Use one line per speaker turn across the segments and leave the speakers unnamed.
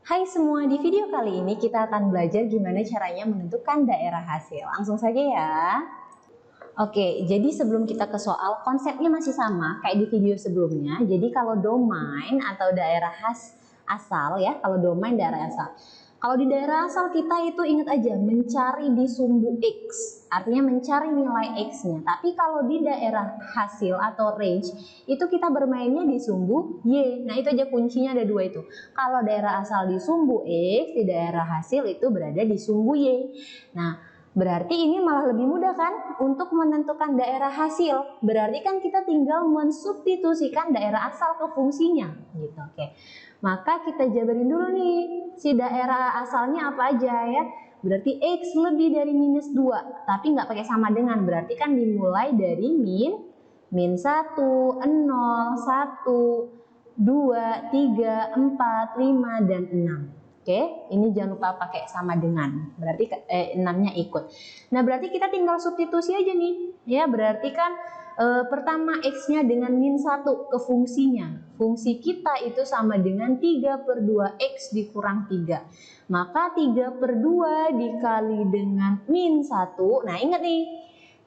Hai semua, di video kali ini kita akan belajar gimana caranya menentukan daerah hasil. Langsung saja ya. Oke, jadi sebelum kita ke soal, konsepnya masih sama kayak di video sebelumnya. Jadi kalau domain atau daerah asal ya, kalau domain daerah asal. Kalau di daerah asal kita itu ingat aja mencari di sumbu X, artinya mencari nilai X-nya. Tapi kalau di daerah hasil atau range, itu kita bermainnya di sumbu Y. Nah itu aja kuncinya, ada dua itu. Kalau daerah asal di sumbu X, di daerah hasil itu berada di sumbu Y. Nah, berarti ini malah lebih mudah kan untuk menentukan daerah hasil. Berarti kan kita tinggal mensubstitusikan daerah asal ke fungsinya gitu. Oke. Maka kita jabarin dulu nih si daerah asalnya apa aja ya. Berarti X lebih dari minus 2, tapi nggak pakai sama dengan. Berarti kan dimulai dari min 1, 0, 1, 2, 3, 4, 5, dan 6. Oke, ini jangan lupa pakai sama dengan. Berarti 6-nya ikut. Nah, berarti kita tinggal substitusi aja nih. Ya, berarti kan pertama X-nya dengan min 1 ke fungsinya. Fungsi kita itu sama dengan 3/2 X dikurang 3. Maka 3/2 dikali dengan min 1. Nah, ingat nih,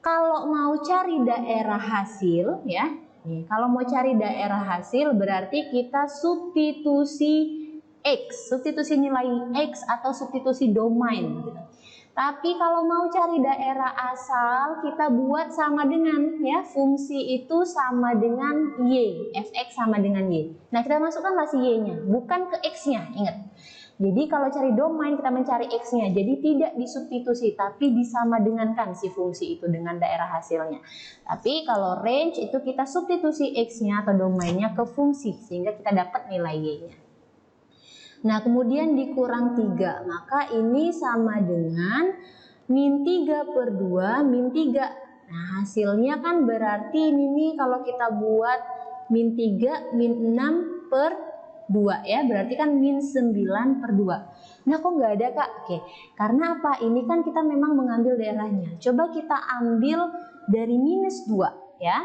kalau mau cari daerah hasil ya. Nih, kalau mau cari daerah hasil berarti kita substitusi X, substitusi nilai X atau substitusi domain gitu. Tapi kalau mau cari daerah asal kita buat sama dengan ya, fungsi itu sama dengan Y, fx sama dengan Y. Nah kita masukkanlah si Y-nya, bukan ke X-nya, ingat. Jadi kalau cari domain kita mencari X-nya, jadi tidak disubstitusi tapi disama dengankan si fungsi itu dengan daerah hasilnya. Tapi kalau range itu kita substitusi X-nya atau domainnya ke fungsi sehingga kita dapat nilai Y-nya. Nah, kemudian dikurang 3, maka ini sama dengan min 3/2 min 3. Nah, hasilnya kan berarti ini nih kalau kita buat min 3 min 6/2 ya, berarti kan min 9/2. Nah, kok nggak ada Kak? Oke, karena apa? Ini kan kita memang mengambil daerahnya. Coba kita ambil dari minus 2 ya.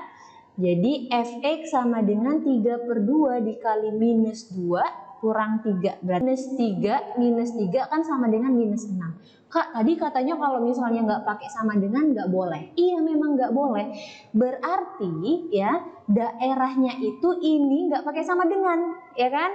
Jadi fx sama dengan 3/2 dikali minus 2 kurang 3. Berarti minus 3 kan sama dengan minus 6. Kak, tadi katanya kalau misalnya nggak pakai sama dengan nggak boleh. Iya, memang nggak boleh. Berarti ya daerahnya itu ini nggak pakai sama dengan, ya kan?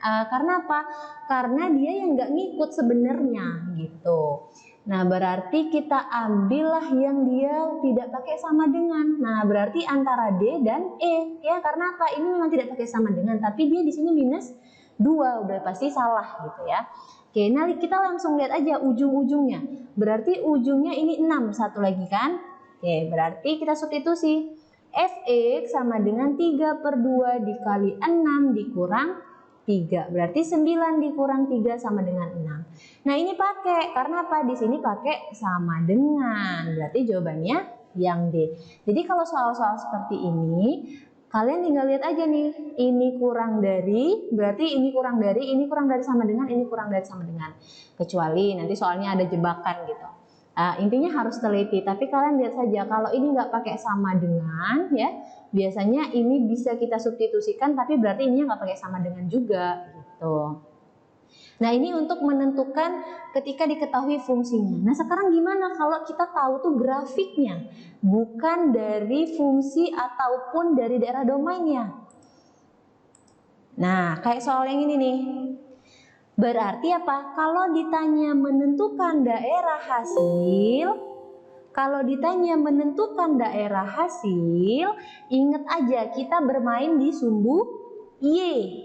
Karena apa? Karena dia yang nggak ngikut sebenarnya gitu. Nah, berarti kita ambillah yang dia tidak pakai sama dengan. Nah, berarti antara D dan E ya, karena apa? Ini memang tidak pakai sama dengan, tapi dia di sini minus 2, udah pasti salah gitu ya. Oke, nah kita langsung lihat aja ujung-ujungnya. Berarti ujungnya ini 6, satu lagi kan? Oke, berarti kita substitusi. Fx sama dengan 3/2 dikali 6 dikurang 3. Berarti 9 dikurang 3 sama dengan 6. Nah, ini pakai karena apa? Di sini pakai sama dengan. Berarti jawabannya yang D. Jadi kalau soal-soal seperti ini kalian tinggal lihat aja nih, ini kurang dari, berarti ini kurang dari sama dengan, ini kurang dari sama dengan. Kecuali nanti soalnya ada jebakan gitu. Intinya harus teliti, tapi kalian lihat saja kalau ini nggak pakai sama dengan ya, biasanya ini bisa kita substitusikan, tapi berarti ini nggak pakai sama dengan juga gitu. Nah, ini untuk menentukan ketika diketahui fungsinya. Nah, sekarang gimana kalau kita tahu tuh grafiknya, bukan dari fungsi ataupun dari daerah domainnya? Nah, kayak soal yang ini nih. Berarti apa? Kalau ditanya menentukan daerah hasil, ingat aja kita bermain di sumbu Y.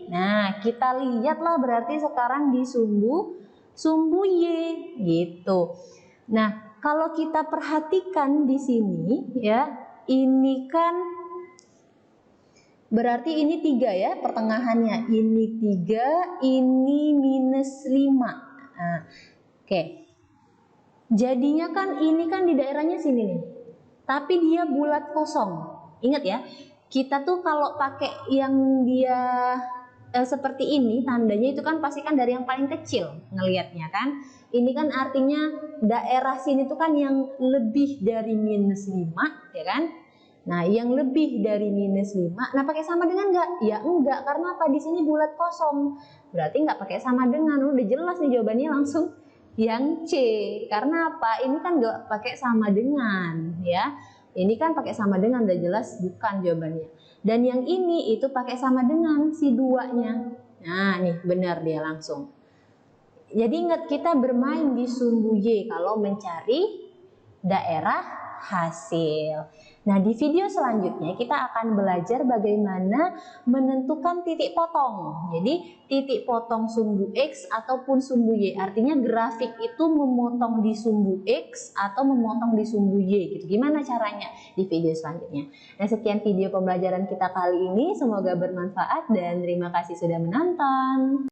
Nah, kita lihatlah berarti sekarang di sumbu Y gitu. Nah, kalau kita perhatikan di sini ya, ini kan berarti ini 3 ya pertengahannya. Ini 3, ini minus 5. Nah, oke. Jadinya kan ini kan di daerahnya sini nih. Tapi dia bulat kosong. Ingat ya, kita tuh kalau pakai yang dia seperti ini tandanya itu kan pasti kan dari yang paling kecil ngelihatnya kan. Ini kan artinya daerah sini tuh kan yang lebih dari minus 5 ya kan. Nah, yang lebih dari minus 5, nah pakai sama dengan nggak? Ya enggak, karena apa? Di sini bulat kosong. Berarti nggak pakai sama dengan. Udah jelas nih jawabannya langsung yang C. Karena apa? Ini kan nggak pakai sama dengan, ya. Ini kan pakai sama dengan, udah jelas bukan jawabannya. Dan yang ini itu pakai sama dengan si 2-nya. Nah, nih benar dia langsung. Jadi ingat, kita bermain di sumbu Y kalau mencari daerah hasil. Nah, di video selanjutnya kita akan belajar bagaimana menentukan titik potong. Jadi, titik potong sumbu X ataupun sumbu Y. Artinya grafik itu memotong di sumbu X atau memotong di sumbu Y gitu. Gimana caranya? Di video selanjutnya. Nah, sekian video pembelajaran kita kali ini. Semoga bermanfaat dan terima kasih sudah menonton.